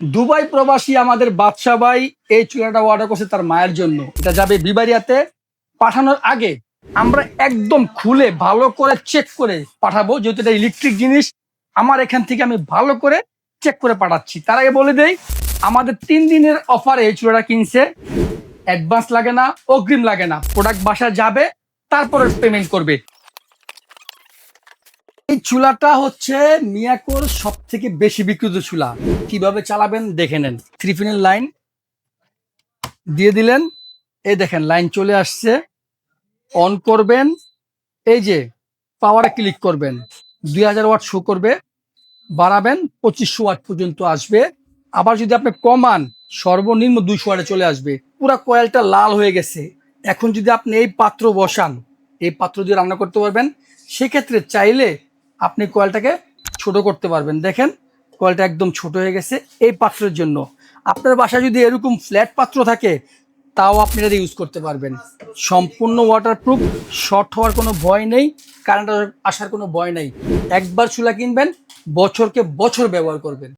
Dubai প্রবাসী আমাদের বাদশা ভাই এই চুলাটা অর্ডার করছে তার মায়ের জন্য। এটা যাবে বিবারিয়াতে। পাঠানোর আগে আমরা একদম খুলে ভালো করে চেক করে পাঠাবো, যেহেতু এটা ইলেকট্রিক জিনিস। আমার এখান থেকে আমি ভালো করে চেক করে পাঠাচ্ছি। তার আগে বলে দেই, আমাদের 3 দিনের অফারে এই চুলাটা কিনছে। অ্যাডভান্স লাগে না, অগ্রিম লাগে না, প্রোডাক্ট বাসা যাবে তারপরে পেমেন্ট করবে। এই চুলাটা হচ্ছে মিয়াকোর সব থেকে বেশি বিক্রিত চুলা। কিভাবে চালাবেন দেখে নেন। 3 পিনের লাইন দিয়ে দিলেন, এই দেখেন লাইন চলে আসছে। অন করবেন, এই যে পাওয়ারে ক্লিক করবেন, 2000 ওয়াট শো করবে। বাড়াবেন 2500 ওয়াট পর্যন্ত আসবে। আবার যদি আপনি কমান, সর্বনিম্ন 200 ওয়াটে চলে আসবে। পুরা কয়েলটা লাল হয়ে গেছে। এখন যদি আপনি এই পাত্র বসান, এই পাত্র দিয়ে রান্না করতে পারবেন। সেক্ষেত্রে চাইলে আপনি কয়েলটাকে ছোট করতে পারবেন। দেখেন কয়েলটা একদম ছোট হয়ে গেছে এই পাত্রের জন্য। আপনার বাসায় যদি এরকম ফ্ল্যাট পাত্র থাকে, তাও আপনি এটা ইউজ করতে পারবেন। সম্পূর্ণ ওয়াটারপ্রুফ, শর্ট হওয়ার কোনো ভয় নেই, কারেন্ট আসার কোনো ভয় নেই। একবার চুলা কিনবেন, বছরকে বছর ব্যবহার করবেন।